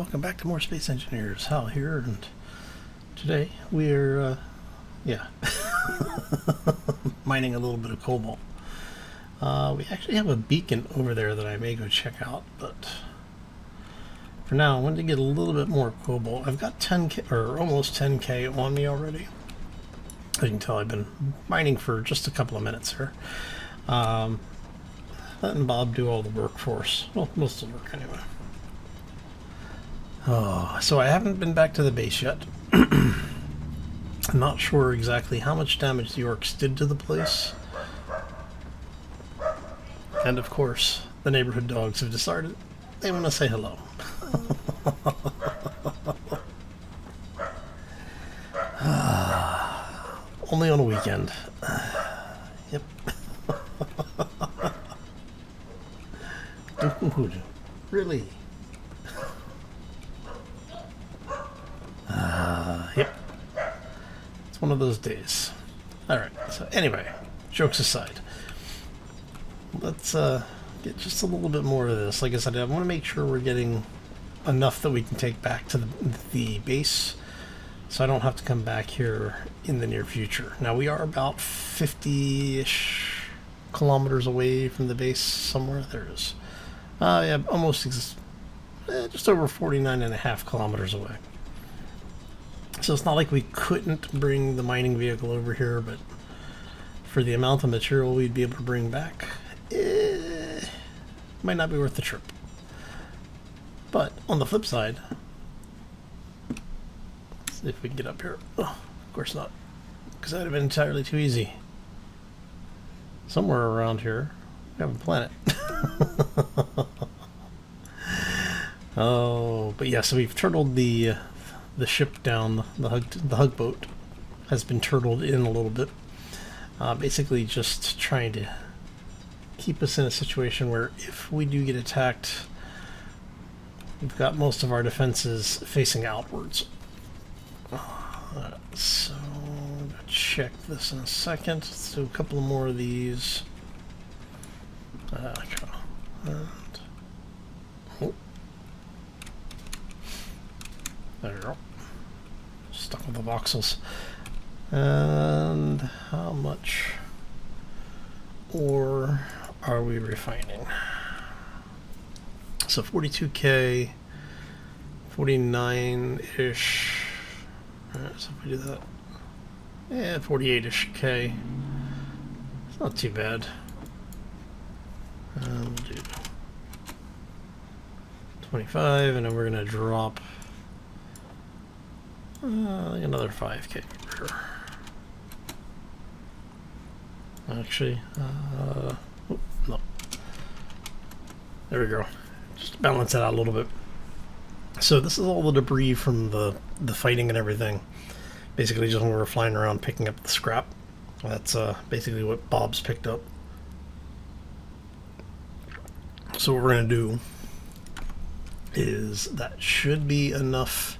welcome back to more Space Engineers. Hal here, and today we're, mining a little bit of cobalt. We actually have a beacon over there that I may go check out, but for now I wanted to get a little bit more cobalt. I've got 10K, or almost 10K on me already. As you can tell, I've been mining for just a couple of minutes here. Letting Bob do all the work for us. Well, most of the work anyway. Oh, so I haven't been back to the base yet. I'm not sure exactly how much damage the orcs did to the place. And of course, the neighborhood dogs have decided they want to say hello. Only on a weekend. Yep. Really? Yep. It's one of those days. Alright, so anyway, jokes aside. Let's get just a little bit more of this. Like I said, I want to make sure we're getting enough that we can take back to the base, so I don't have to come back here in the near future. Now, we are about 50-ish kilometers away from the base somewhere. There it is. Yeah, almost just over 49.5 kilometers away. So it's not like we couldn't bring the mining vehicle over here, but for the amount of material we'd be able to bring back, might not be worth the trip. But on the flip side, let's see if we can get up here. Oh, of course not, because that would have been entirely too easy. Somewhere around here, we have a planet. Oh, but yeah, so we've turtled the ship down. The hug boat has been turtled in a little bit. Basically just trying to keep us in a situation where if we do get attacked, we've got most of our defenses facing outwards. So I'm going to check this in a second. Let's do a couple more of these. Oh. There we go. Stuck with the voxels. And how much ore are we refining? So 42K, 49-ish. Alright, so if we do that, yeah, 48-ish K. It's not too bad. We'll do 25, and then we're going to drop another 5K. Actually, no. There we go. Just balance that out a little bit. So this is all the debris from the fighting and everything. Basically, just when we were flying around picking up the scrap. That's basically what Bob's picked up. So what we're going to do is that should be enough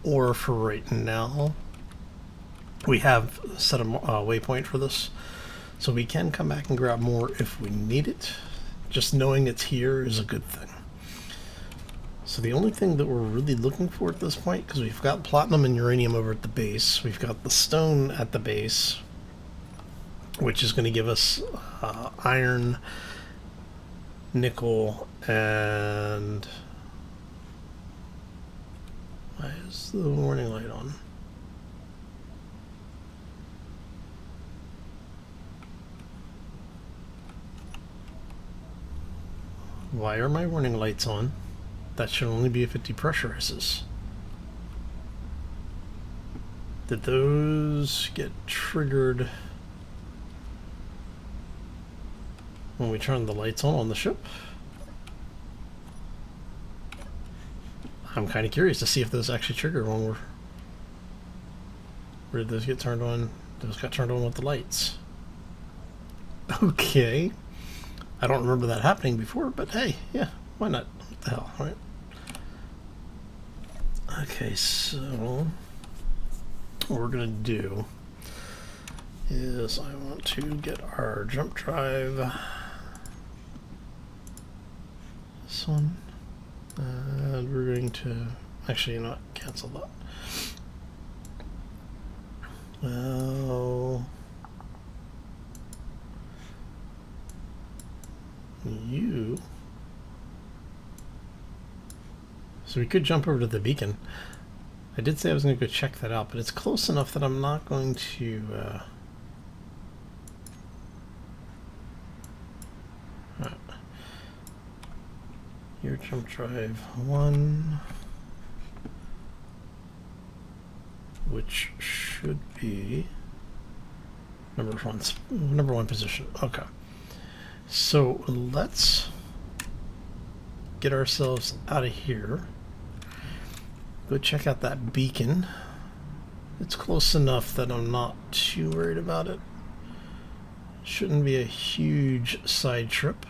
ore for right now. We have set a waypoint for this, so we can come back and grab more if we need it. Just knowing it's here is a good thing. So the only thing that we're really looking for at this point, because we've got platinum and uranium over at the base, we've got the stone at the base, which is going to give us iron, nickel, and why is the warning light on? Why are my warning lights on? That should only be if it depressurizes. Did those get triggered when we turned the lights on the ship? I'm kind of curious to see if those actually triggered when we're... Where did those get turned on? Those got turned on with the lights. Okay. I don't remember that happening before, but hey, yeah, why not? What the hell, right? Okay, so what we're gonna do is I want to get our jump drive. This one. And we're going to actually not cancel that. Well, you. So we could jump over to the beacon. I did say I was going to go check that out, but it's close enough that I'm not going to. Right. Your jump drive 1, which should be number one position. Okay. So let's get ourselves out of here. Go check out that beacon. It's close enough that I'm not too worried about it. Shouldn't be a huge side trip.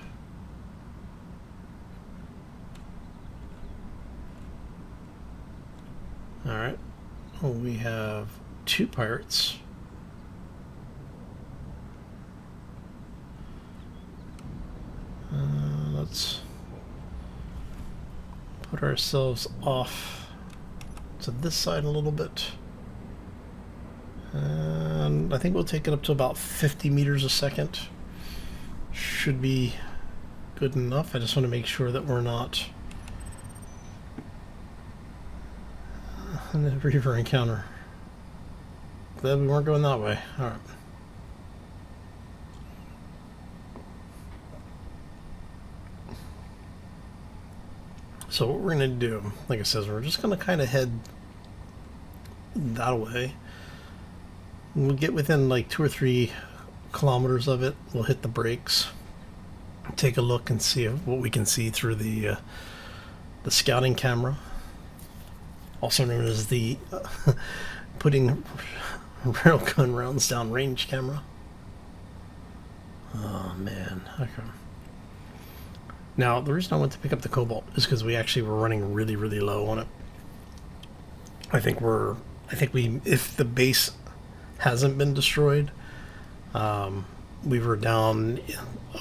Alright. Well, we have 2 pirates. Let's put ourselves off to this side a little bit, and I think we'll take it up to about 50 meters a second. Should be good enough. I just want to make sure that we're not in a Reaver encounter. Glad we weren't going that way. Alright. So what we're going to do, like I said, we're just going to kind of head that way. We'll get within like 2 or 3 kilometers of it. We'll hit the brakes, take a look and see what we can see through the scouting camera, also known as the putting railgun rounds down range camera. Oh man, okay. Now, the reason I went to pick up the Cobalt is because we actually were running really, really low on it. I think if the base hasn't been destroyed, we were down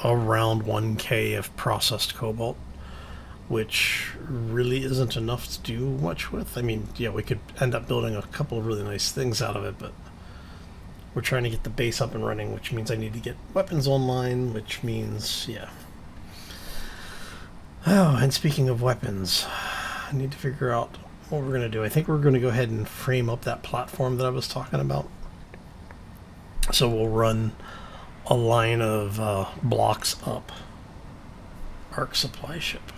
around 1K of processed Cobalt, which really isn't enough to do much with. I mean, yeah, we could end up building a couple of really nice things out of it, but we're trying to get the base up and running, which means I need to get weapons online, which means, yeah. Oh, and speaking of weapons, I need to figure out what we're going to do. I think we're going to go ahead and frame up that platform that I was talking about. So we'll run a line of blocks up. Arc supply ship.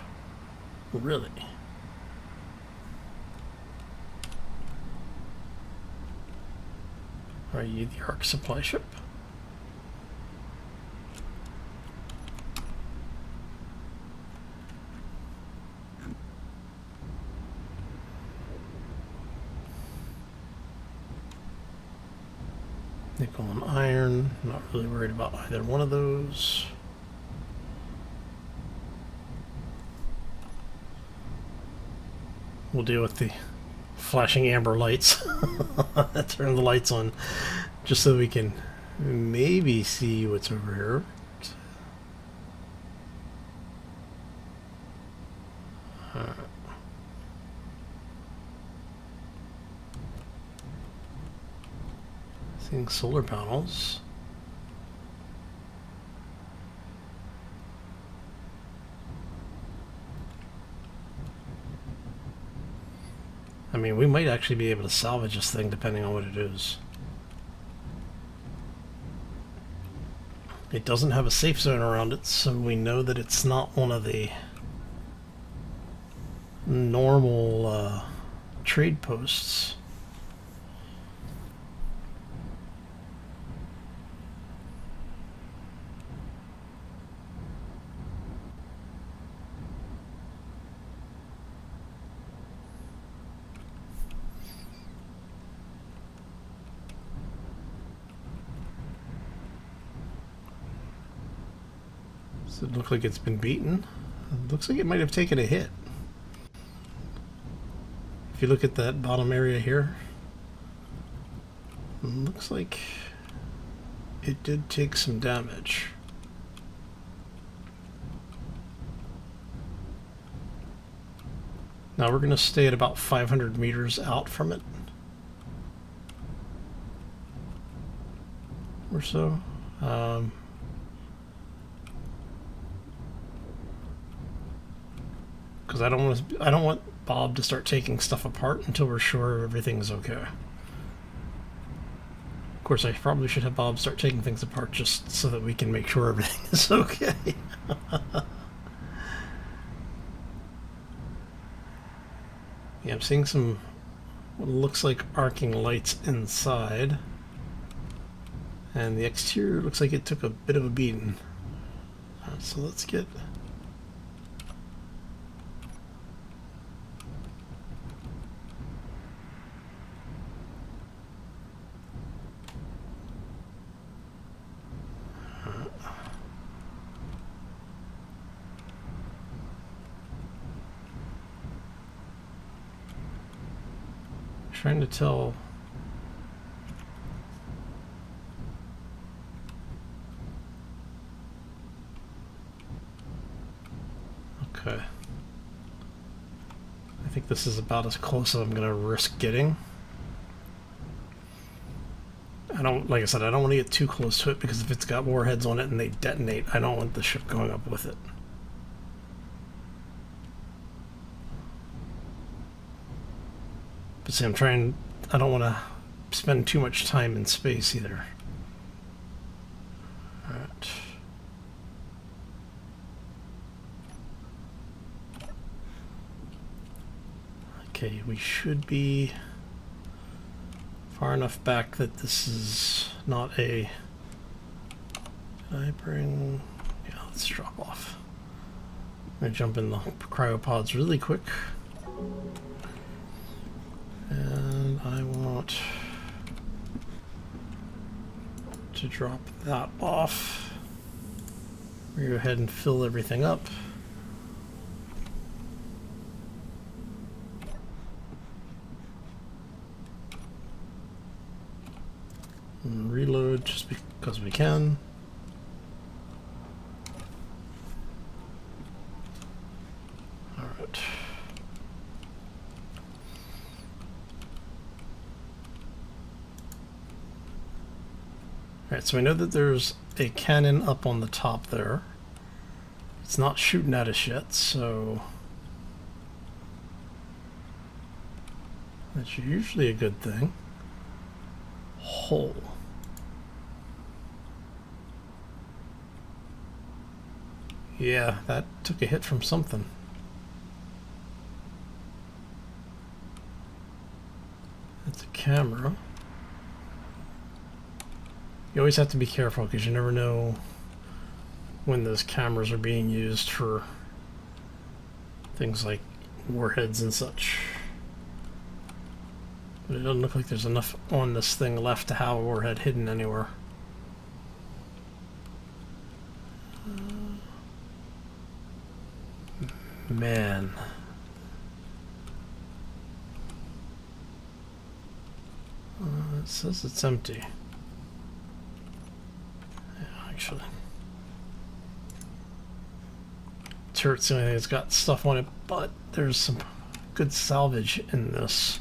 Really? Are you the arc supply ship? Nickel and iron, not really worried about either one of those. We'll deal with the flashing amber lights. Turn the lights on just so we can maybe see what's over here. Seeing solar panels. I mean, we might actually be able to salvage this thing depending on what it is. It doesn't have a safe zone around it, so we know that it's not one of the normal trade posts. Does it look like it's been beaten? It looks like it might have taken a hit. If you look at that bottom area here, it looks like it did take some damage. Now we're going to stay at about 500 meters out from it. Or so. Because I don't want Bob to start taking stuff apart until we're sure everything's okay. Of course, I probably should have Bob start taking things apart just so that we can make sure everything is okay. Yeah, I'm seeing some what looks like arcing lights inside. And the exterior looks like it took a bit of a beating. So let's get... Trying to tell... Okay. I think this is about as close as I'm going to risk getting. Like I said, I don't want to get too close to it because if it's got warheads on it and they detonate, I don't want the ship going up with it. But see, I don't want to spend too much time in space either. Alright. Okay, we should be far enough back that this is not a... Can I bring... Yeah, let's drop off. I'm going to jump in the cryopods really quick. And I want to drop that off. We'll go ahead and fill everything up. And reload just because we can. All right. Alright, so we know that there's a cannon up on the top there. It's not shooting at us yet, so that's usually a good thing. Hole. Yeah, that took a hit from something. That's a camera. You always have to be careful because you never know when those cameras are being used for things like warheads and such. But it doesn't look like there's enough on this thing left to have a warhead hidden anywhere. Man. It says it's empty. Actually, turret's the only thing that's got stuff on it, but there's some good salvage in this.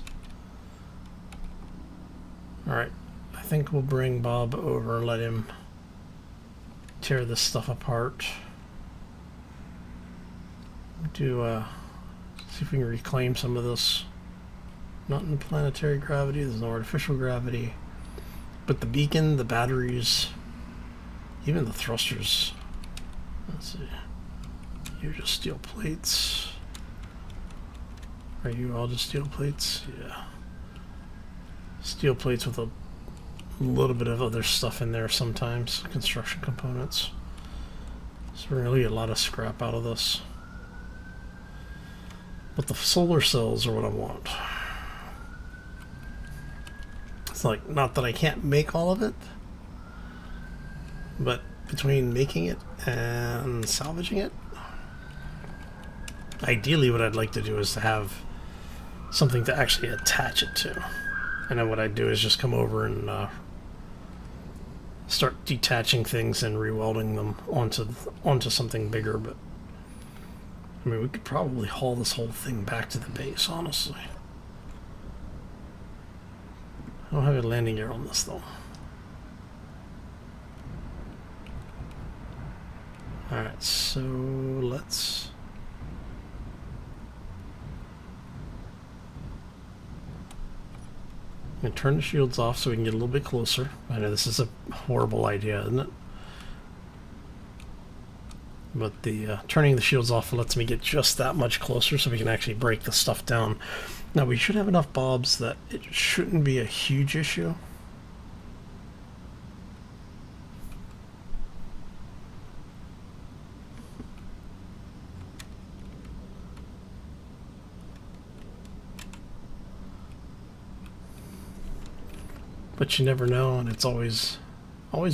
Alright, I think we'll bring Bob over and let him tear this stuff apart. See if we can reclaim some of this. Not in planetary gravity, there's no artificial gravity, but the beacon, the batteries, even the thrusters. Let's see. You're just steel plates. Are you all just steel plates? Yeah. Steel plates with a little bit of other stuff in there sometimes. Construction components. So we're going to get a lot of scrap out of this. But the solar cells are what I want. It's like, not that I can't make all of it, but between making it and salvaging it, ideally what I'd like to do is to have something to actually attach it to. And then what I'd do is just come over and start detaching things and rewelding them onto something bigger. But I mean, we could probably haul this whole thing back to the base, honestly. I don't have a landing gear on this, though. Alright, so let's... I'm going to turn the shields off so we can get a little bit closer. I know this is a horrible idea, isn't it? But the turning the shields off lets me get just that much closer so we can actually break the stuff down. Now, we should have enough bobs that it shouldn't be a huge issue. But you never know, and it's always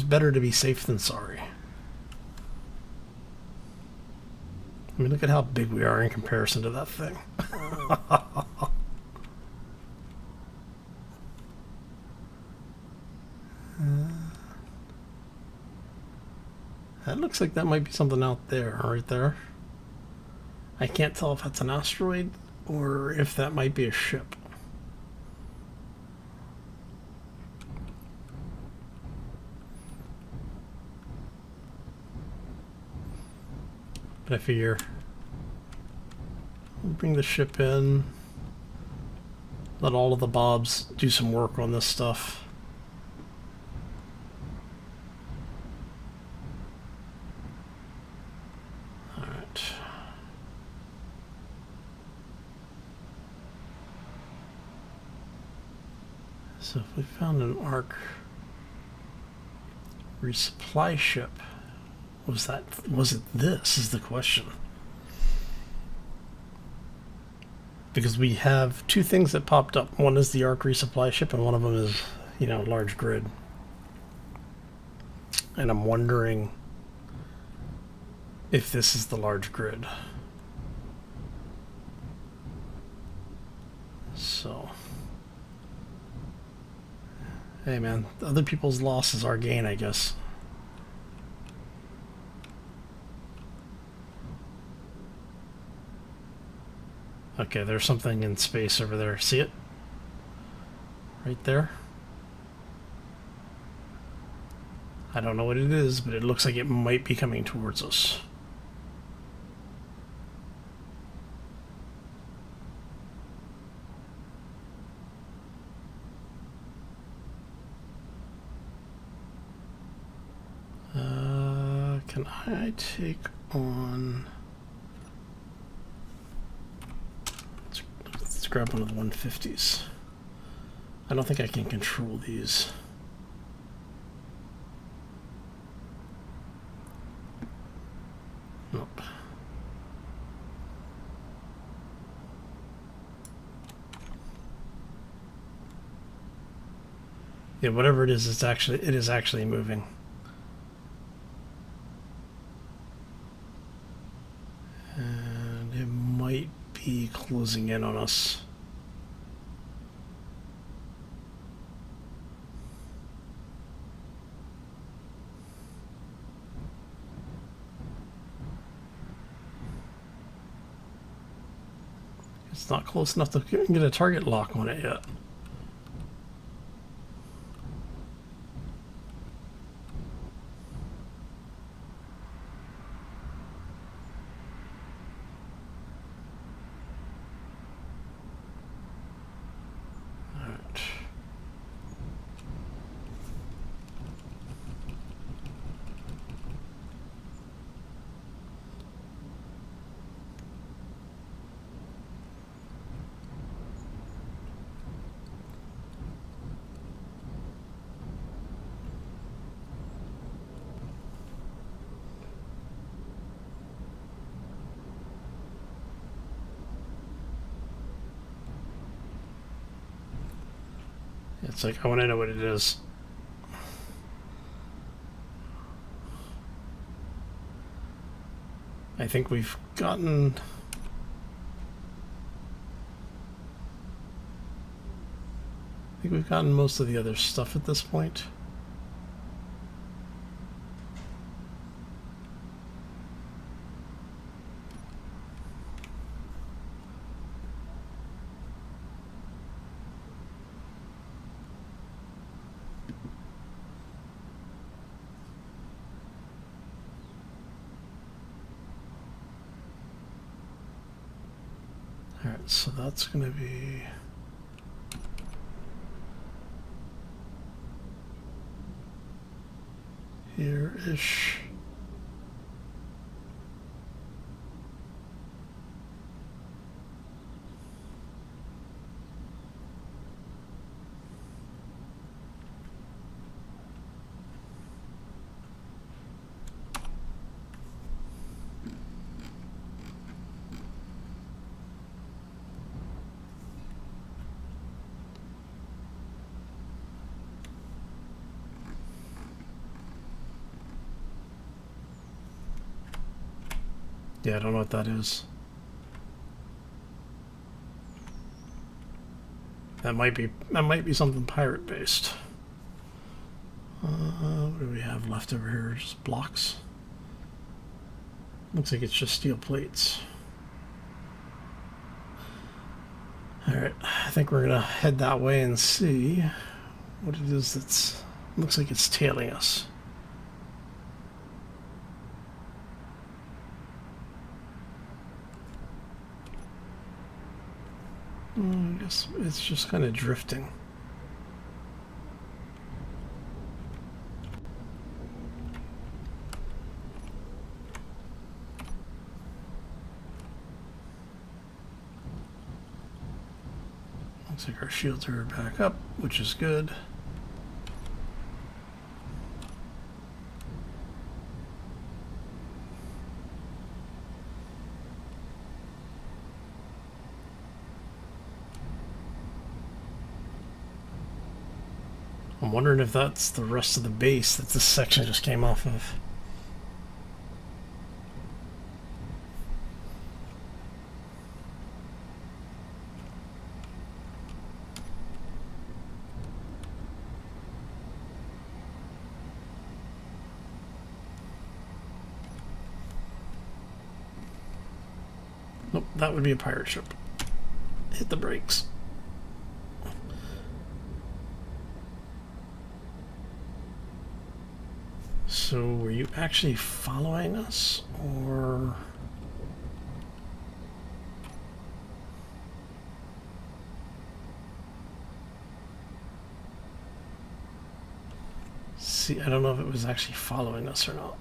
better to be safe than sorry. I mean, look at how big we are in comparison to that thing. That looks like that might be something out there, right there. I can't tell if that's an asteroid or if that might be a ship. But I figure we'll bring the ship in, let all of the bobs do some work on this stuff. All right. So if we found an ARC resupply ship, was it this is the question. Because we have two things that popped up. One is the ARC resupply ship and one of them is, you know, large grid. And I'm wondering if this is the large grid. So, hey man, other people's loss is our gain, I guess. Okay, there's something in space over there. See it? Right there? I don't know what it is, but it looks like it might be coming towards us. Can I take on... Let's grab one of the 150s. I don't think I can control these. Nope. Yeah, whatever it is, it is actually moving. And it might be closing in on us. It's not close enough to get a target lock on it yet. It's like, I want to know what it is. I think we've gotten... I think we've gotten most of the other stuff at this point. so that's going to be here-ish. Yeah, I don't know what that is. That might be something pirate based. What do we have left over here? Just blocks. Looks like it's just steel plates. Alright, I think we're gonna head that way and see what it is that's looks like it's tailing us. I guess it's just kind of drifting. Looks like our shields are back up, which is good. I'm wondering if that's the rest of the base that this section just came off of. Nope, that would be a pirate ship. Hit the brakes. So, were you actually following us, or... See, I don't know if it was actually following us or not.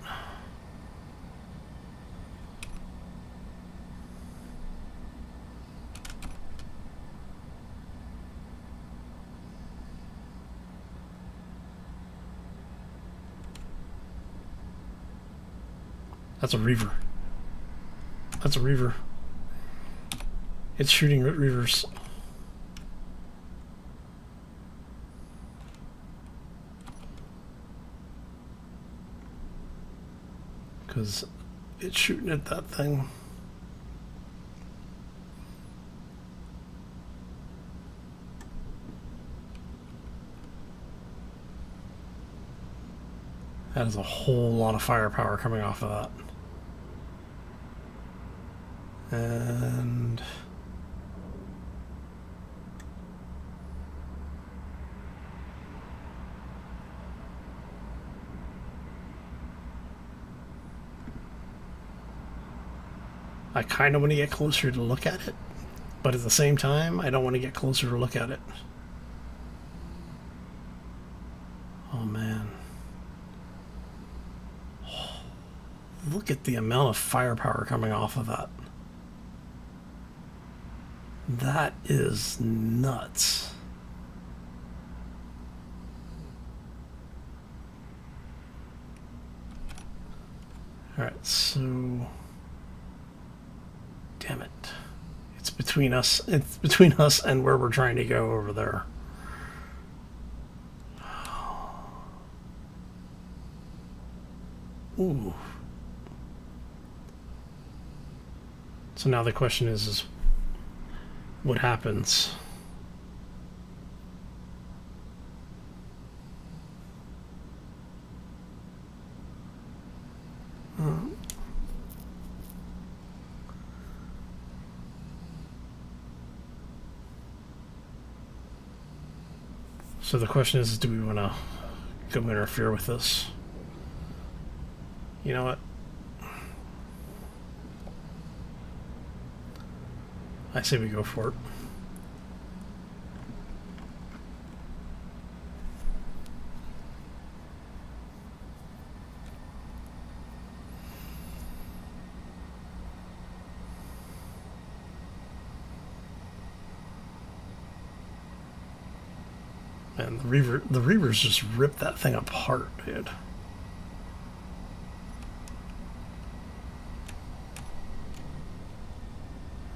That's a Reaver. That's a Reaver. It's shooting Reavers. Because it's shooting at that thing. That is a whole lot of firepower coming off of that. And I kind of want to get closer to look at it, but at the same time, I don't want to get closer to look at it. Oh man. Look at the amount of firepower coming off of that. That is nuts. Alright, so... Damn it. It's between us. It's between us and where we're trying to go over there. Ooh. So now the question is what happens? So the question is, do we want to go interfere with this? You know what? I say we go for it. And the Reavers just ripped that thing apart, dude.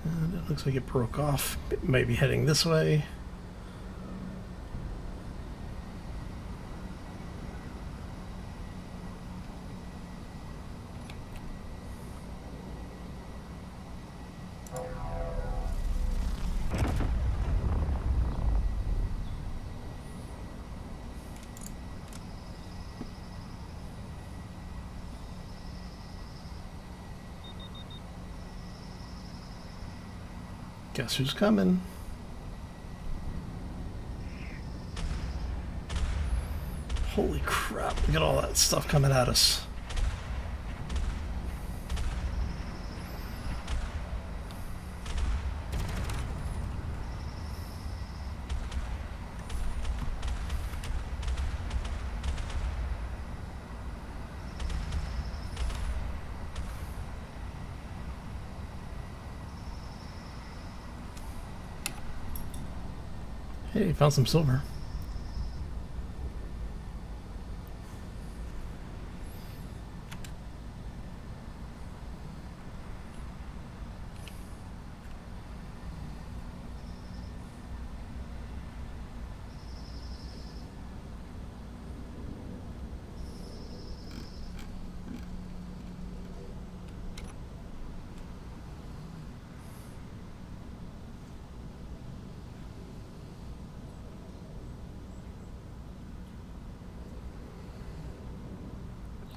And it looks like it broke off. It might be heading this way. Guess who's coming? Holy crap, look at all that stuff coming at us. Hey, found some silver.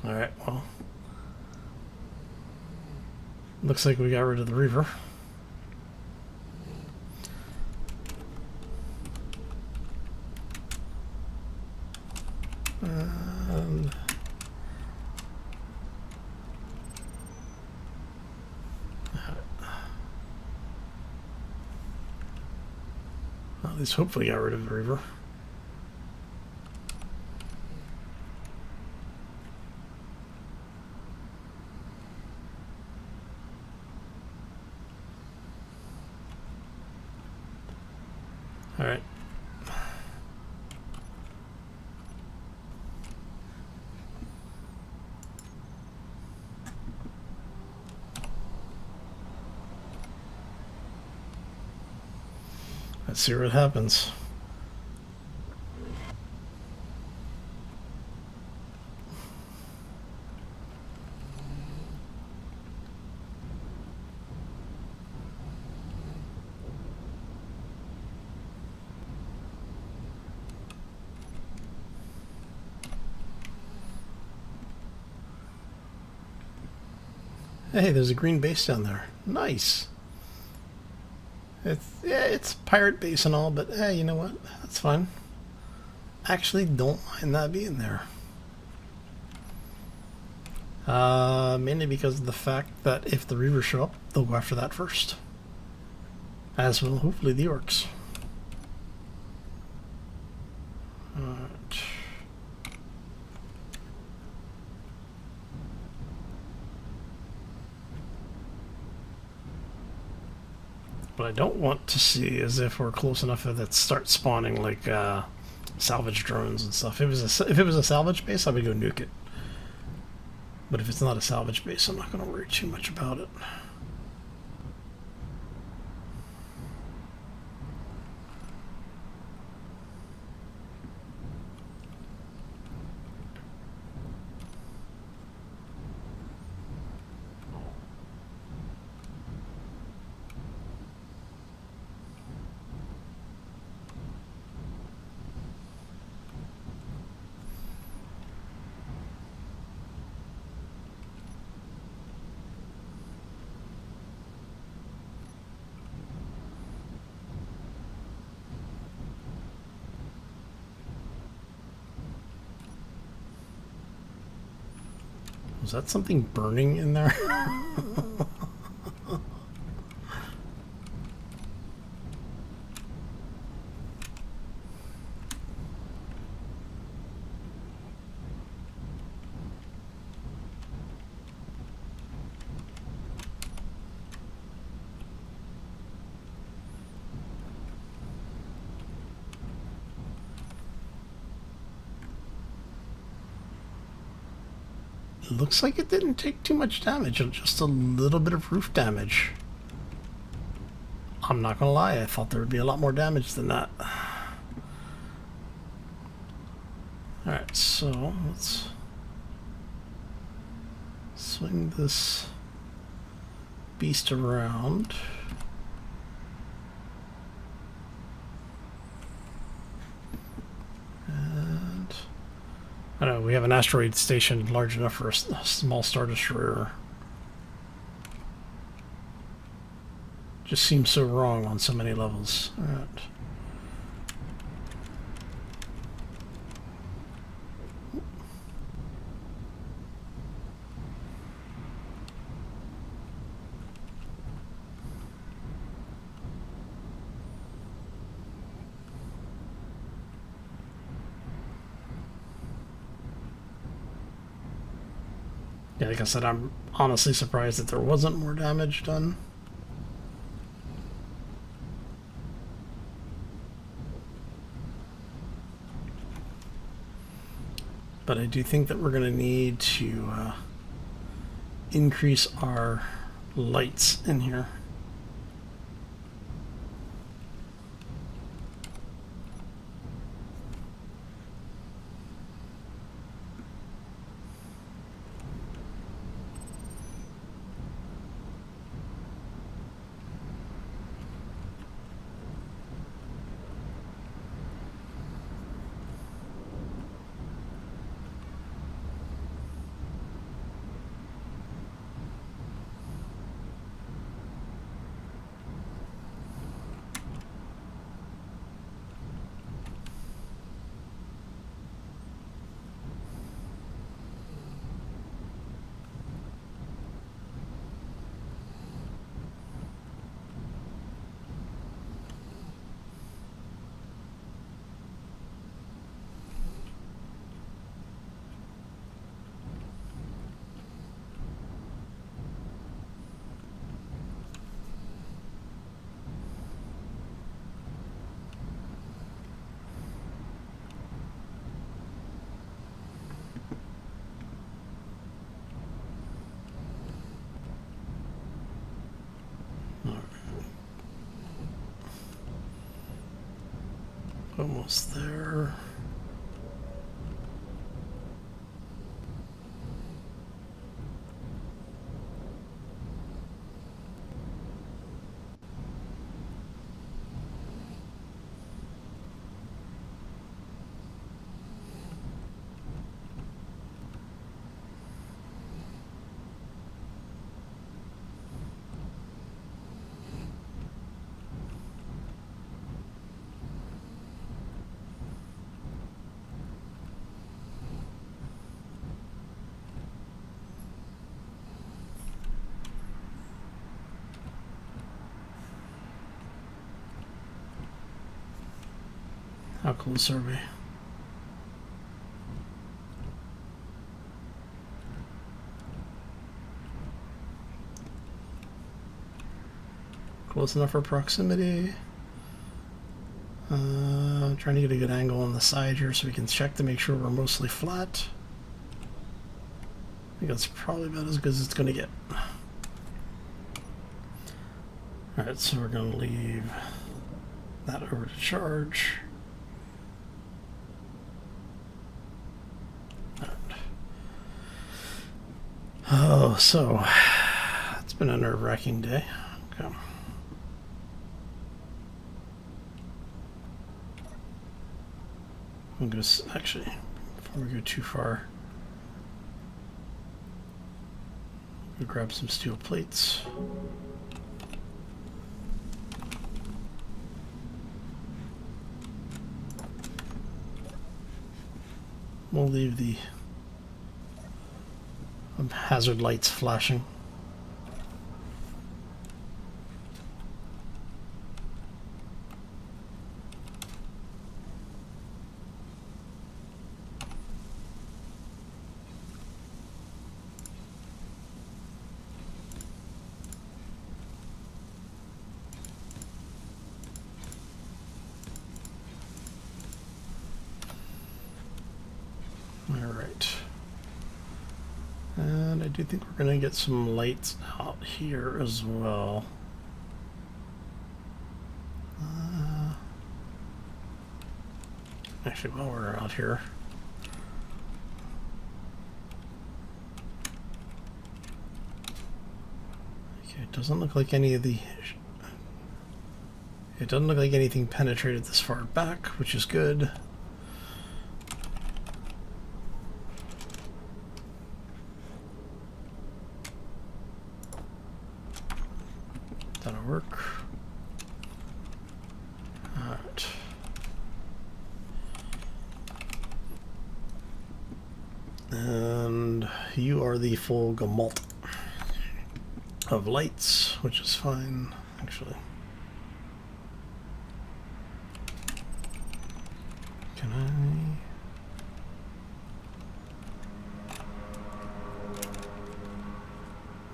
Alright, well. Looks like we got rid of the Reaver. And at least hopefully got rid of the Reaver. All right. Let's see what happens. Hey, there's a green base down there. Nice. It's pirate base and all, but hey, you know what? That's fine. Actually, don't mind that being there. Mainly because of the fact that if the Reavers show up, they'll go after that first. As will hopefully the orcs. What I don't want to see is if we're close enough that it starts spawning like salvage drones and stuff. If it was a salvage base, I would go nuke it. But if it's not a salvage base, I'm not going to worry too much about it. Was that something burning in there? looks like it didn't take too much damage, just a little bit of roof damage. I'm not gonna lie, I thought there would be a lot more damage than that. Alright, so let's swing this beast around. And I don't know, we have an asteroid station large enough for a small Star Destroyer. Just seems so wrong on so many levels. Alright. Yeah, like I said, I'm honestly surprised that there wasn't more damage done. But I do think that we're going to need to increase our lights in here. Almost there. How close are we? Close enough for proximity. I'm trying to get a good angle on the side here so we can check to make sure we're mostly flat. I think that's probably about as good as it's going to get. Alright, so we're going to leave that over to charge. Oh, so it's been a nerve-wracking day. Okay. I'm gonna actually, before we go too far, we'll grab some steel plates. We'll leave the hazard lights flashing. And I do think we're going to get some lights out here as well. Actually, while we're out here, okay, it doesn't look like any of the... It doesn't look like anything penetrated this far back, which is good. That'll work. Alright. And you are the full gamut of lights, which is fine, actually. Can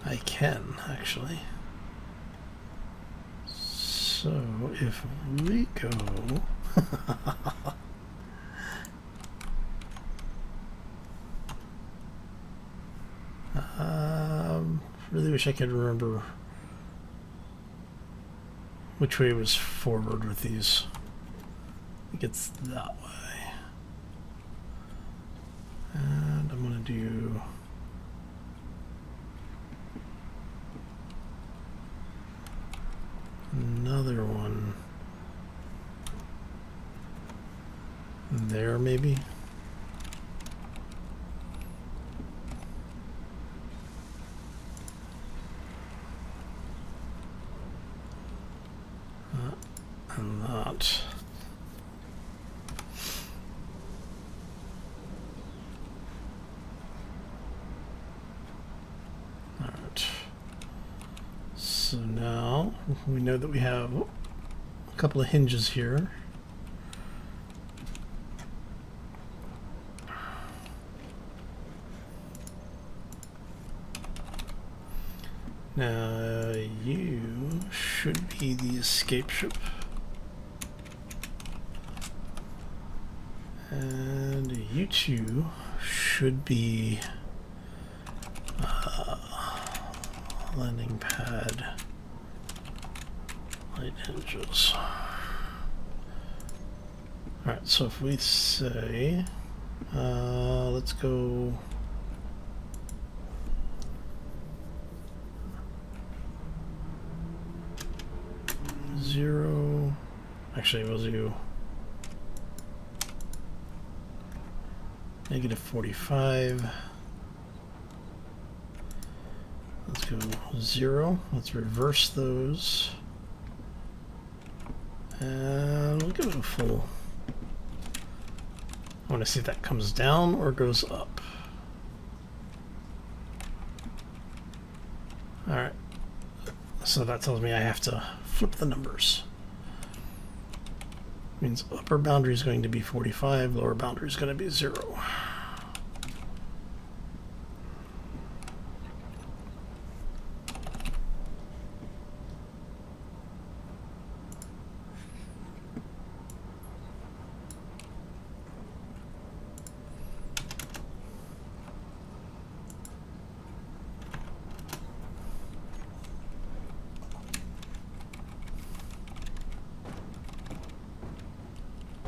I can, actually. So if we go... really wish I could remember which way was forward with these. I think it's that way. And I'm going to do... another one there, maybe. And that. All right. So now we know that we have a couple of hinges here. Now you should be the escape ship. And you two should be landing pad light hinges. Alright, so if we say, let's go zero, actually we'll do -45. Let's go 0. Let's reverse those. And we'll give it a full. I want to see if that comes down or goes up. Alright. So that tells me I have to flip the numbers. Means upper boundary is going to be 45, lower boundary is going to be 0.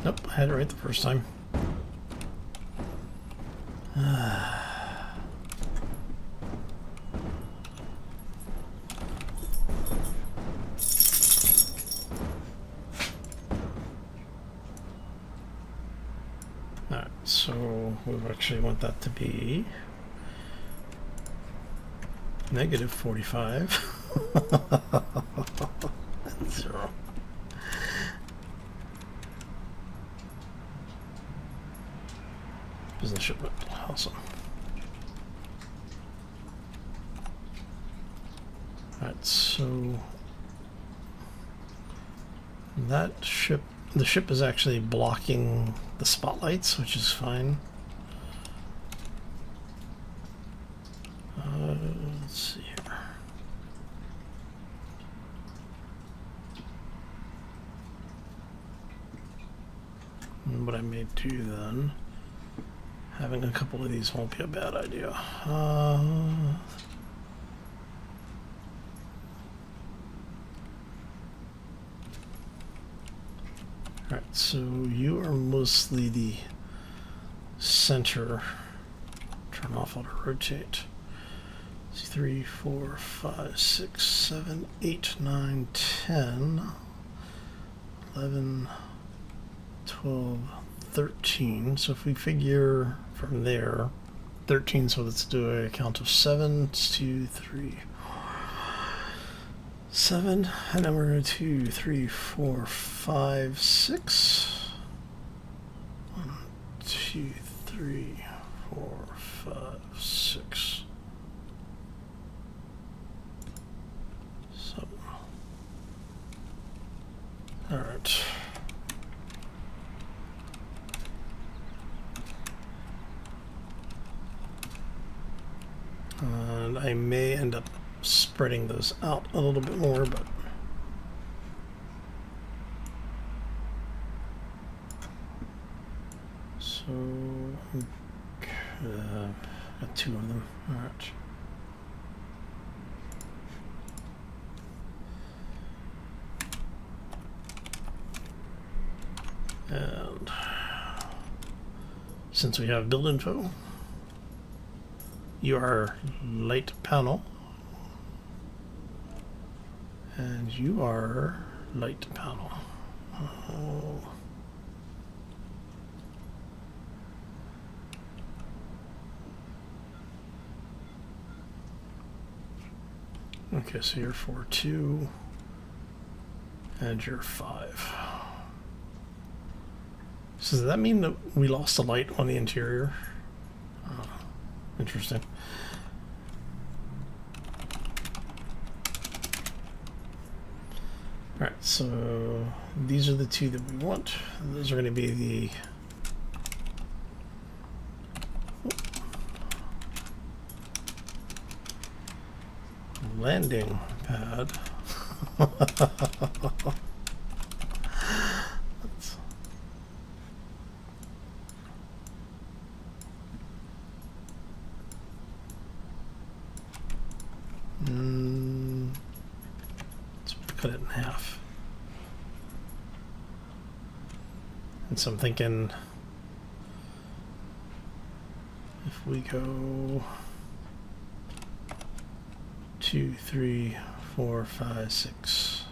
Nope, I had it right the first time. Alright, so we actually want that to be -45 and 0. Business shipment, awesome. Alright, so that ship, the ship is actually blocking the spotlights, which is fine. Let's see here. And what I may do then, having a couple of these won't be a bad idea. Alright, so you are mostly the center. Turn off auto rotate. 3, 4, 5, 6, 7, 8, 9, 10, 11, 12, 13. So if we figure from there, 13, so let's do a count of 7, 2, 3, 7, and then we're going to 2, 3, 4, 5, 6. 1, 2, 3, 4, 5, 6. 7. All right. And I may end up spreading those out a little bit more, but so got 2 of them. All right. And since we have build info, you are light panel, and you are light panel. Oh. Okay, so you're 4, 2, and you're 5. So does that mean that we lost the light on the interior? Oh, interesting. Alright, so these are the 2 that we want. Those are going to be the landing pad. Let's cut it in half. And so I'm thinking if we go 2, 3, 4, 5, 6.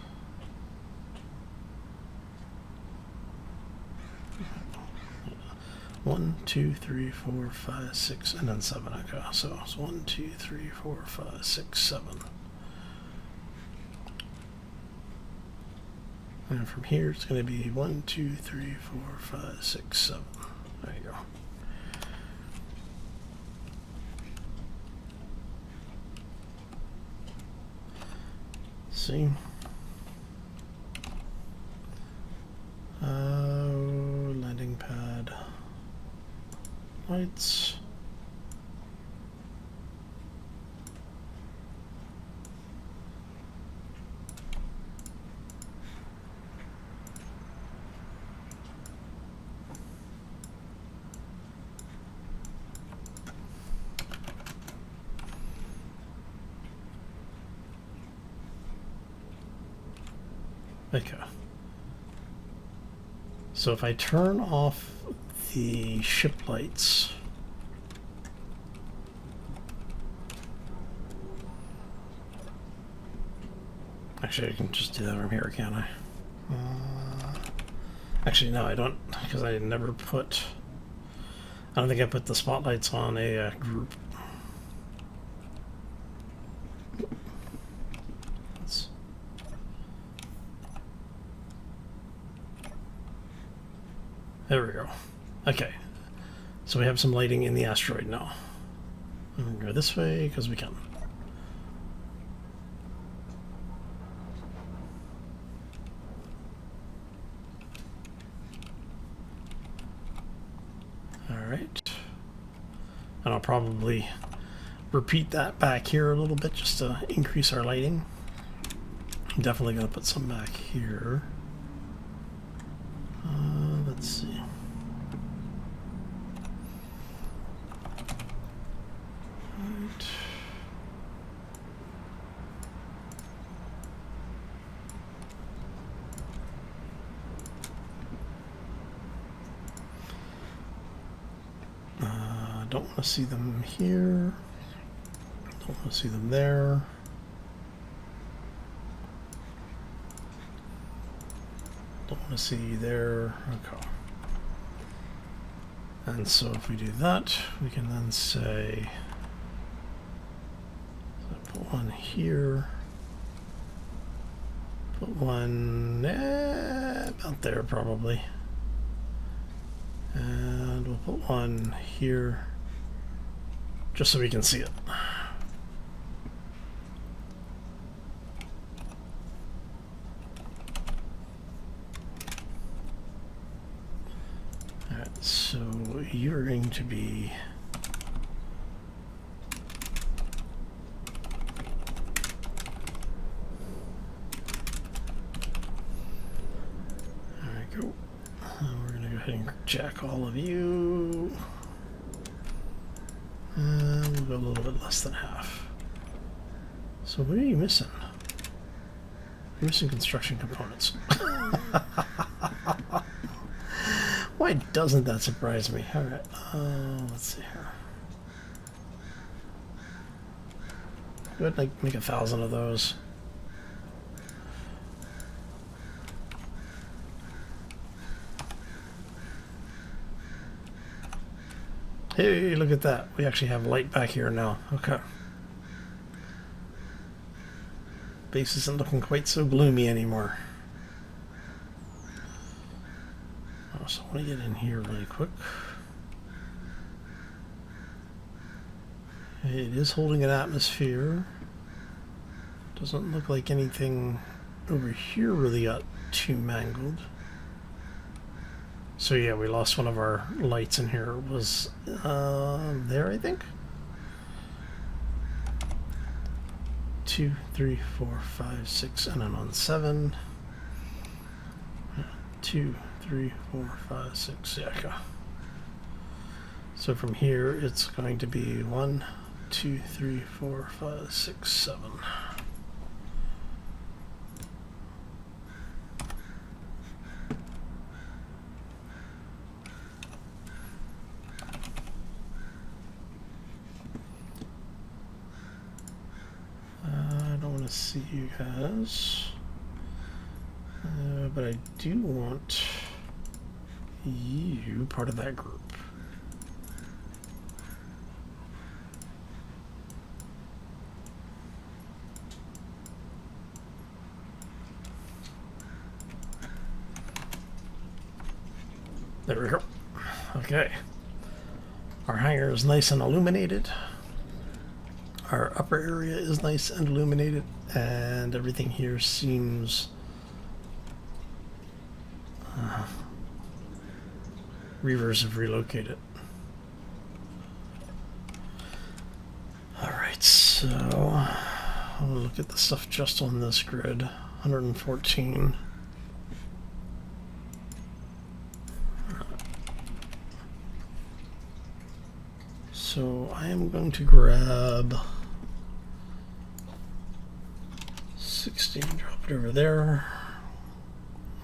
One, 2, 3, 4, 5, 6, and then 7. Okay, so it's 1, 2, 3, 4, 5, 6, 7. And from here it's going to be 1, 2, 3, 4, 5, 6, 7. There you go. See? Landing pad. Lights. Okay. So if I turn off the ship lights, actually I can just do that from here, can't I? Actually no, I don't, because I never put, I don't think I put the spotlights on a group. There we go. Okay, so we have some lighting in the asteroid now. I'm gonna go this way because we can. All right, and I'll probably repeat that back here a little bit just to increase our lighting. I'm definitely gonna put some back here. Let's see. Don't want to see them here. Don't want to see them there. Don't want to see you there. Okay. And so if we do that, we can then say, so put one here. Put one about there probably. And we'll put one here just so we can see it. Alright, so you're going to be jack all of you, and we'll go a little bit less than half. So what are you missing? You're missing construction components. Why doesn't that surprise me? All right, let's see here. Go ahead and make 1,000 of those. Hey, look at that. We actually have light back here now. Okay. Base isn't looking quite so gloomy anymore. Oh, so I want to get in here really quick. It is holding an atmosphere. Doesn't look like anything over here really got too mangled. So yeah, we lost one of our lights in here. It was there, I think. 2, 3, 4, 5, 6, and then on 7. 2, 3, 4, 5, 6. Yeah, okay. So from here, it's going to be 1, 2, 3, 4, 5, 6, 7. See you guys, but I do want you part of that group. There we go. Okay, our hangar is nice and illuminated. Our upper area is nice and illuminated, and everything here seems Reavers have relocated. Alright, so I'll look at the stuff just on this grid. 114. So I am going to grab 60 and drop it over there.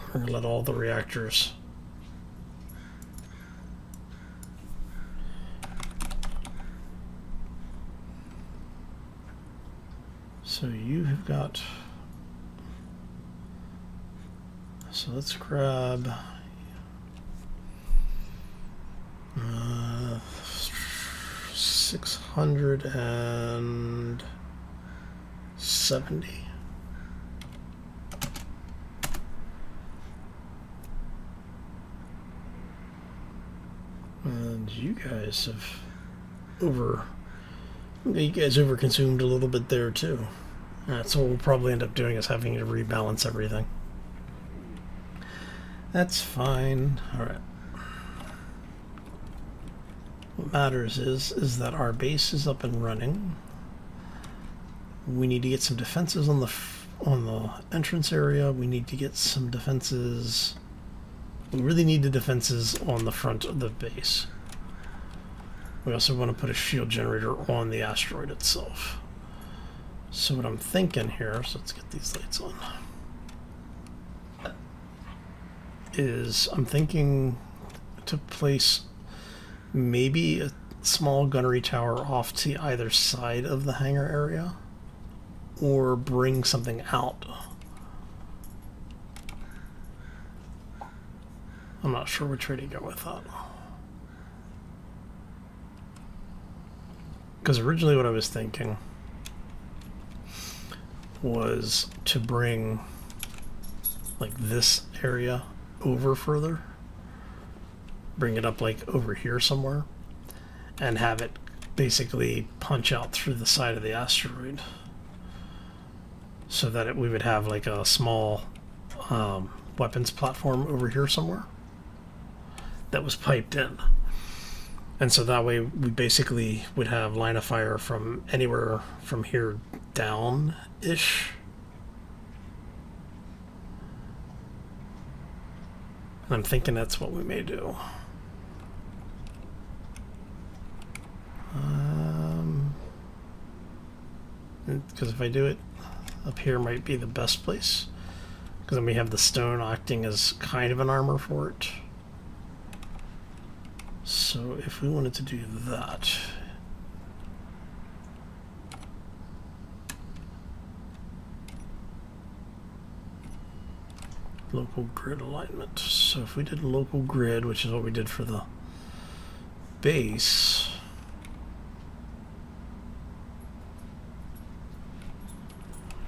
We're going to let all the reactors so you have got, so let's grab 670. And you guys have overconsumed a little bit there too. That's what we'll probably end up doing, is having to rebalance everything. That's fine. All right. What matters is that our base is up and running. We need to get some defenses on the entrance area. We need to get some defenses. We really need the defenses on the front of the base. We also want to put a shield generator on the asteroid itself. So what I'm thinking here, so let's get these lights on, is I'm thinking to place maybe small gunnery tower off to either side of the hangar area, or bring something out. I'm not sure which way to go with that. Because originally what I was thinking was to bring like this area over further, bring it up like over here somewhere, and have it basically punch out through the side of the asteroid, so that we would have like a small weapons platform over here somewhere that was piped in. And so that way we basically would have line of fire from anywhere from here down-ish. And I'm thinking that's what we may do. Because if I do it up here might be the best place. Because then we have the stone acting as kind of an armor for it. So if we wanted to do that, local grid alignment. So if we did local grid, which is what we did for the base,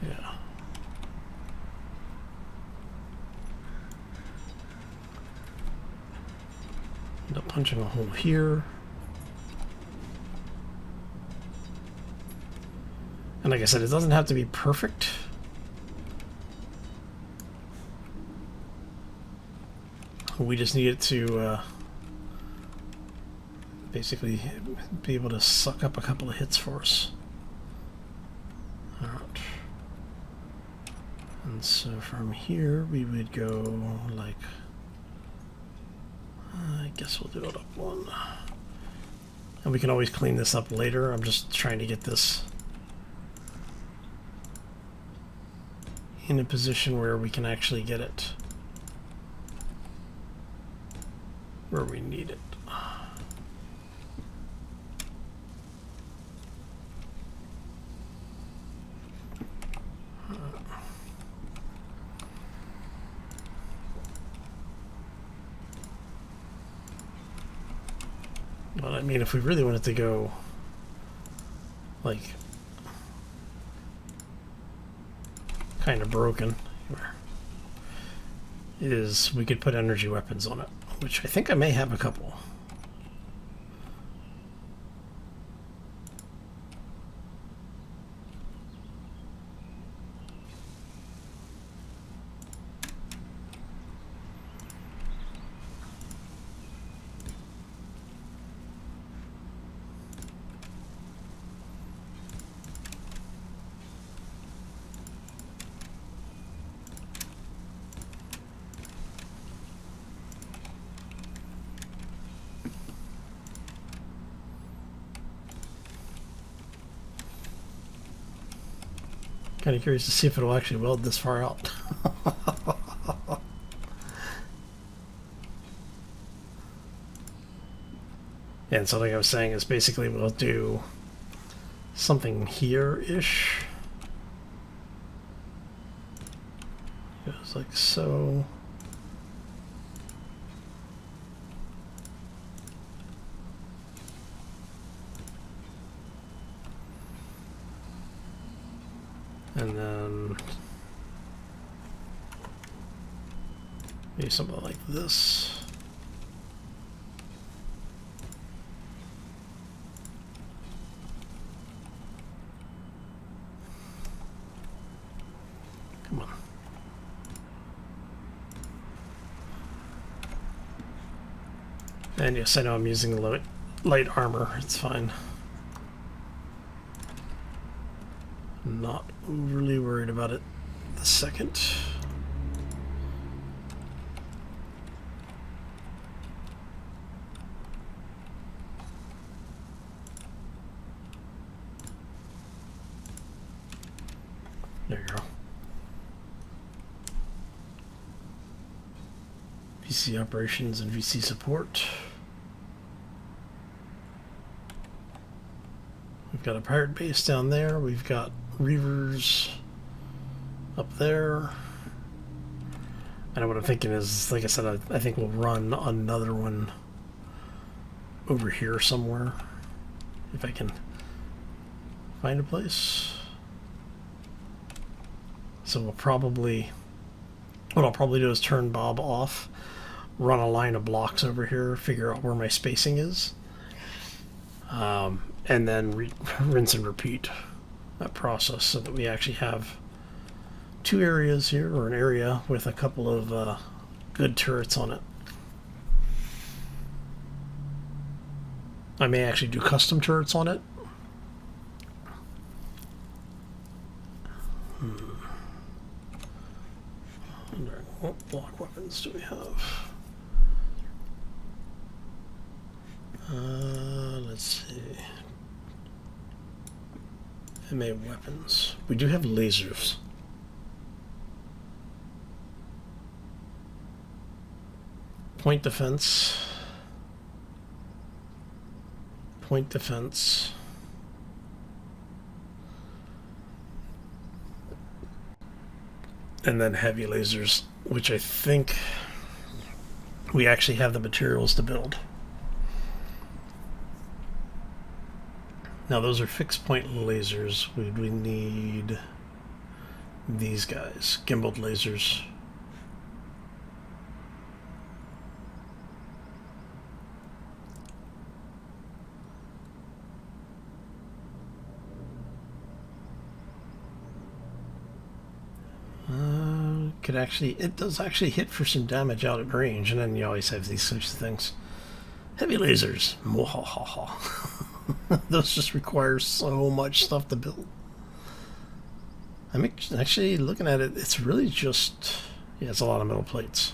yeah. End up punching a hole here. And like I said, it doesn't have to be perfect. We just need it to basically be able to suck up a couple of hits for us. Alright. And so from here we would go like, I guess we'll do it up one. And we can always clean this up later. I'm just trying to get this in a position where we can actually get it where we need it. But I mean, if we really wanted to go like kind of broken, is we could put energy weapons on it, which I think I may have a couple. Kind of curious to see if it'll actually weld this far out. And so like I was saying, is basically we'll do something here-ish. Goes like so. And then maybe something like this. Come on. And yes, I know I'm using light armor. It's fine. Not overly worried about it the second. There you go. VC operations and VC support. got a pirate base down there. We've got Reavers up there. And what I'm thinking is, like I said, I think we'll run another one over here somewhere. If I can find a place. So we'll probably, what I'll probably do is turn Bob off, run a line of blocks over here, figure out where my spacing is, and then rinse and repeat that process so that we actually have two areas here, or an area with a couple of good turrets on it. I may actually do custom turrets on it. What block weapons do we have? Let's see. MA weapons. We do have lasers. Point defense. Point defense. And then heavy lasers, which I think we actually have the materials to build. Now those are fixed point lasers. We need these guys, gimbaled lasers. Could actually, it does actually hit for some damage out at range, and then you always have these sorts of things. Heavy lasers. Those just require so much stuff to build. I'm actually looking at it, it's really just, yeah, it's a lot of metal plates.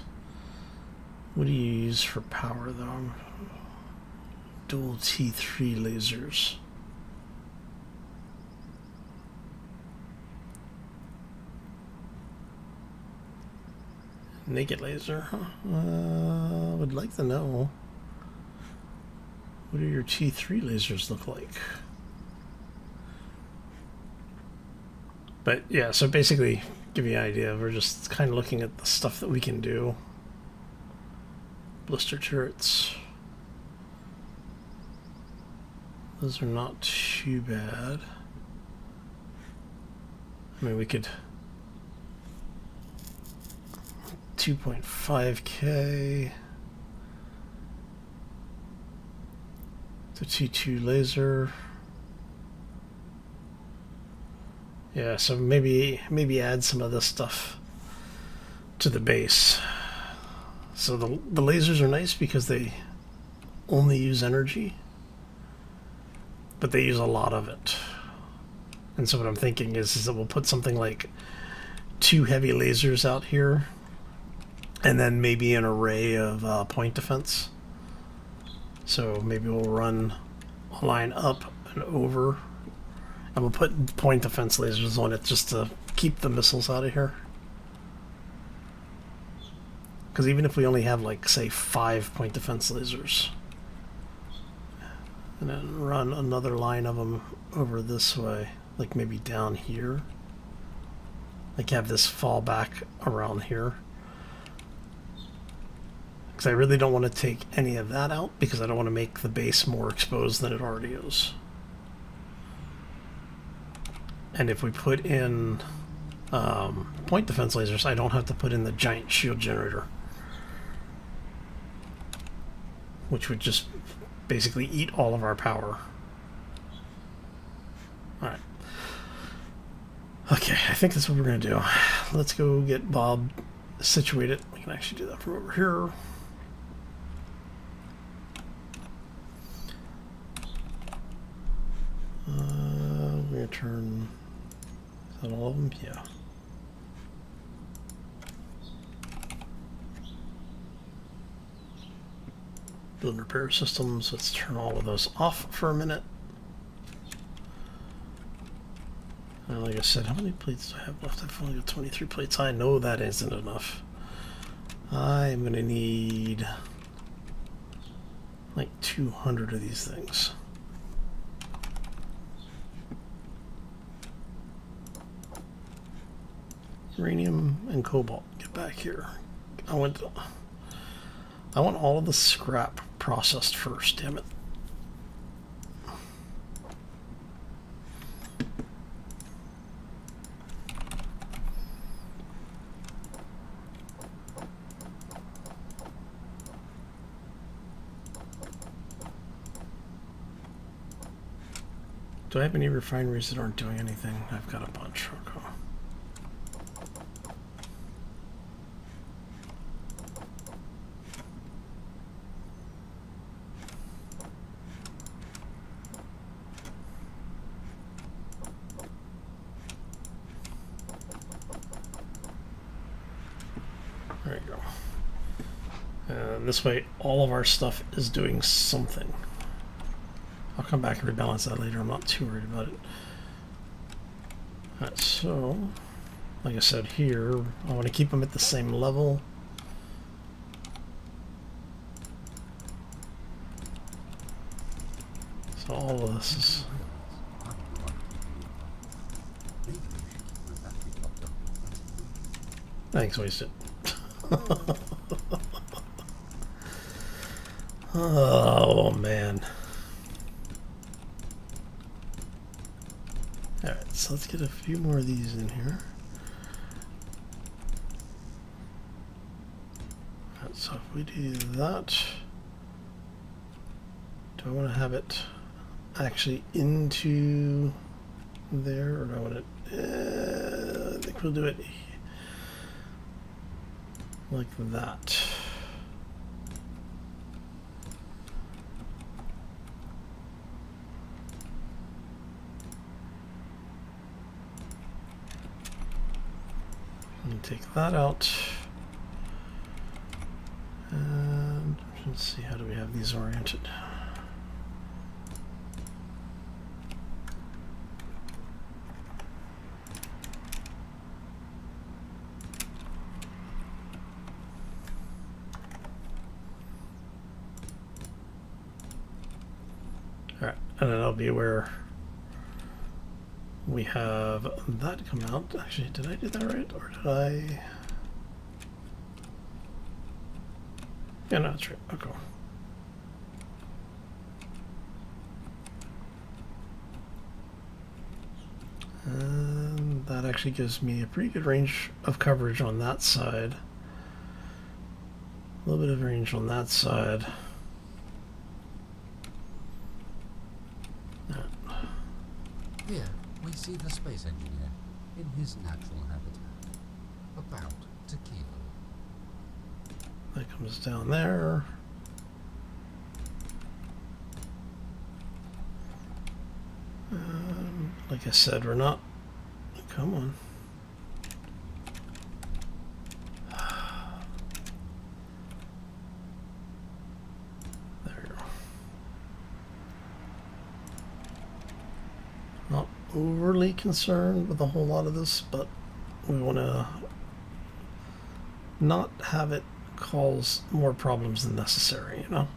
What do you use for power though? Dual T3 lasers. Naked laser, huh? Would like to know. What do your T3 lasers look like? But yeah, so basically, give you an idea, we're just kind of looking at the stuff that we can do. Blister turrets. Those are not too bad. I mean, we could 2.5K. The T2 laser. Yeah, so maybe add some of this stuff to the base. So the lasers are nice because they only use energy, but they use a lot of it. And so what I'm thinking is that we'll put something like 2 heavy lasers out here, and then maybe an array of point defense. So maybe we'll run a line up and over, and we'll put point defense lasers on it just to keep the missiles out of here. Because even if we only have, like, say, 5 point defense lasers, and then run another line of them over this way, like maybe down here, like have this fall back around here. Because I really don't want to take any of that out, because I don't want to make the base more exposed than it already is. And if we put in point defense lasers, I don't have to put in the giant shield generator, which would just basically eat all of our power. Alright. Okay, I think that's what we're going to do. Let's go get Bob situated. We can actually do that from over here. We're going to turn... Is that all of them? Yeah. Build and repair systems. Let's turn all of those off for a minute. And like I said, how many plates do I have left? I've only got 23 plates. I know that isn't enough. I'm going to need like 200 of these things. Uranium and cobalt. Get back here. I want all of the scrap processed first, damn it. Do I have any refineries that aren't doing anything? I've got a bunch. Okay. There you go. And this way, all of our stuff is doing something. I'll come back and rebalance that later. I'm not too worried about it. Alright, so, like I said here, I want to keep them at the same level. So all of this is... Thanks, wasted. Oh, man. Alright, so let's get a few more of these in here. Alright, so if we do that, do I want to have it actually into there, or do I want it, I think we'll do it like that. Take that out, and let's see, how do we have these oriented? All right, and then I'll be where we have that come out. Actually, did I do that right, or did I? Yeah, no, that's right. Okay. And that actually gives me a pretty good range of coverage on that side. A little bit of range on that side. Here, we see the space engineer in his natural habitat, about to kill. That comes down there. Like I said, we're not... Come on. There we go. Not overly concerned with a whole lot of this, but we want to not have it cause more problems than necessary, you know?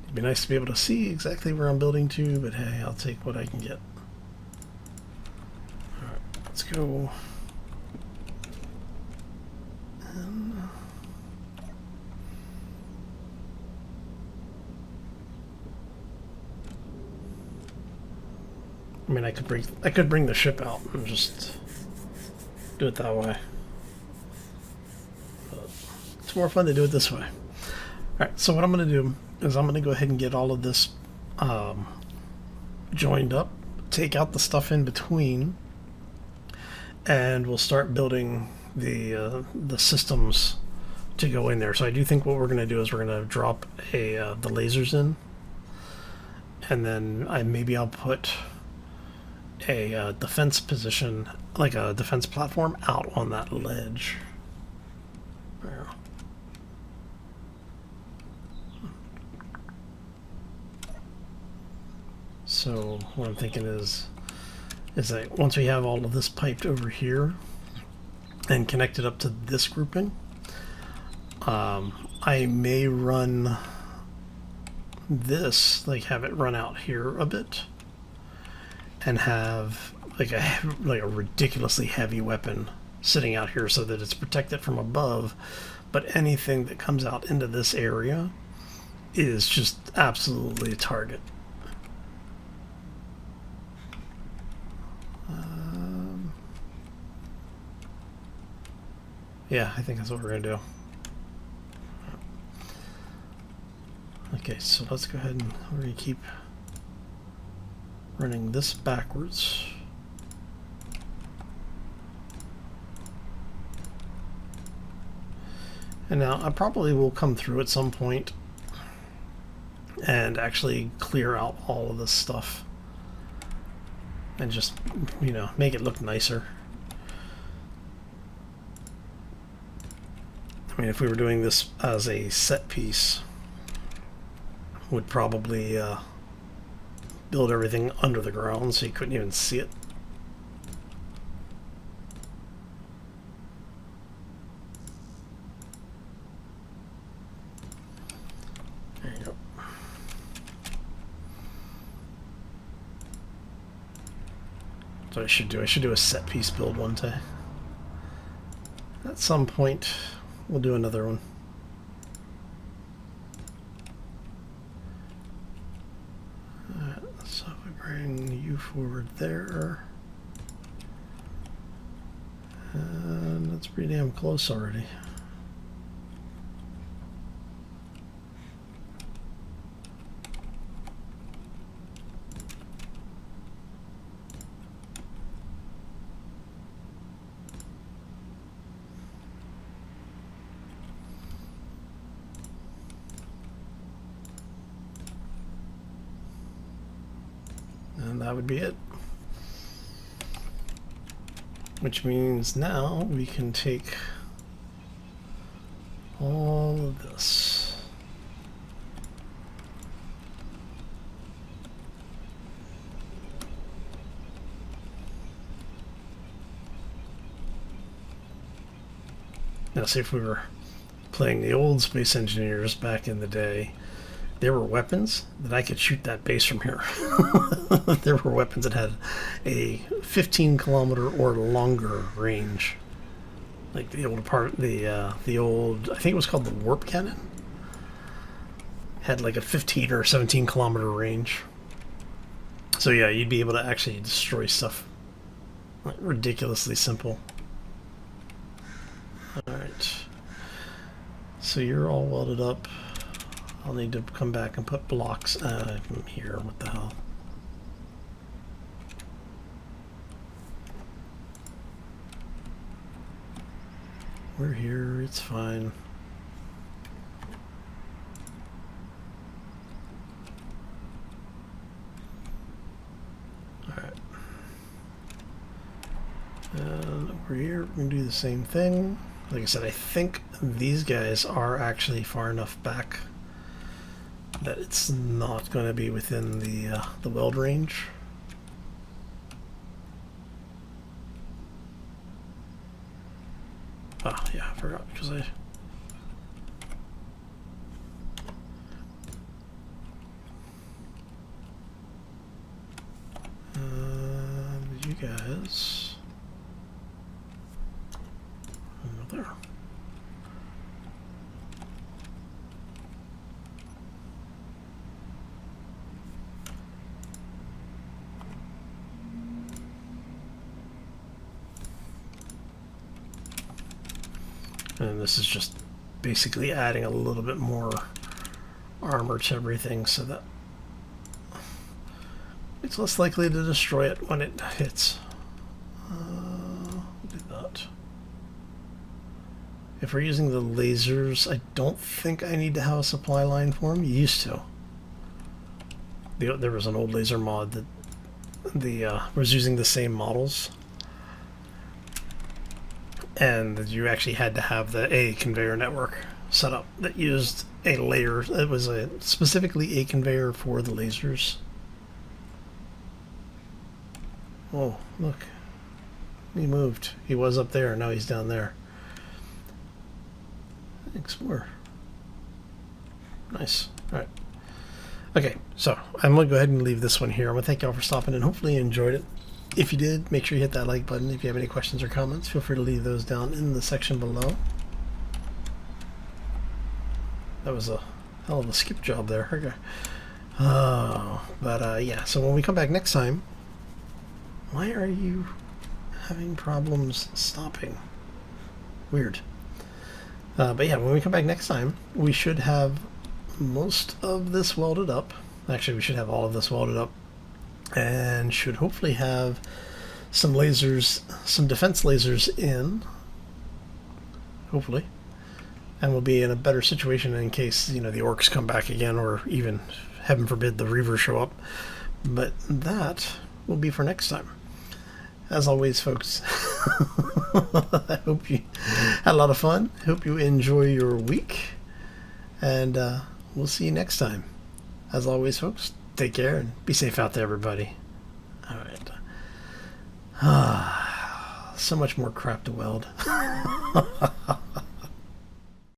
It'd be nice to be able to see exactly where I'm building to, but hey, I'll take what I can get. Alright, let's go. I mean, I could bring the ship out and just do it that way. But it's more fun to do it this way. Alright, so what I'm going to do is I'm going to go ahead and get all of this joined up, take out the stuff in between, and we'll start building the systems to go in there. So I do think what we're going to do is we're going to drop the lasers in, and then maybe I'll put a defense position, like a defense platform, out on that ledge. There. So what I'm thinking is that once we have all of this piped over here and connected up to this grouping, I may run this, like have it run out here a bit and have like a ridiculously heavy weapon sitting out here so that it's protected from above, but anything that comes out into this area is just absolutely a target. Yeah, I think that's what we're gonna do. Okay, so let's go ahead and we're gonna keep running this backwards. And now I probably will come through at some point and actually clear out all of this stuff and just, you know, make it look nicer. I mean, if we were doing this as a set piece, would probably build everything under the ground so you couldn't even see it. There you go. So I should do a set piece build one day. At some point, we'll do another one. So if we bring you forward there, and that's pretty damn close already. And that would be it. Which means now we can take all of this. Now, see, if we were playing the old Space Engineers back in the day, there were weapons that I could shoot that base from here. There were weapons that had a 15-kilometer or longer range, like the old old, I think it was called the warp cannon. Had like a 15 or 17-kilometer range. So yeah, you'd be able to actually destroy stuff. Like, ridiculously simple. All right. So you're all welded up. I'll need to come back and put blocks here. What the hell? We're here. It's fine. All right. And over here, we're going to do the same thing. Like I said, I think these guys are actually far enough back that it's not going to be within the weld range. Ah, yeah, I forgot because I... you guys... over there. And this is just basically adding a little bit more armor to everything so that it's less likely to destroy it when it hits. We'll do that. If we're using the lasers, I don't think I need to have a supply line for them. You used to. There was an old laser mod that was using the same models. And you actually had to have a conveyor network set up that used a layer. It was specifically a conveyor for the lasers. Oh, look. He moved. He was up there. Now he's down there. Explore. Nice. Alright. Okay, so I'm going to go ahead and leave this one here. I want to thank y'all for stopping in. Hopefully you enjoyed it. If you did, make sure you hit that like button. If you have any questions or comments, feel free to leave those down in the section below. That was a hell of a skip job there. Okay. Oh, but yeah, so when we come back next time, why are you having problems stopping? Weird. But yeah, when we come back next time, we should have most of this welded up. Actually, we should have all of this welded up, and should hopefully have some lasers, some defense lasers in, hopefully, and we'll be in a better situation in case, you know, the orcs come back again, or even, heaven forbid, the Reaver show up. But that will be for next time. As always, folks, I hope you had a lot of fun. Hope you enjoy your week, and we'll see you next time. As always, folks, take care and be safe out there, everybody. All right. So much more crap to weld.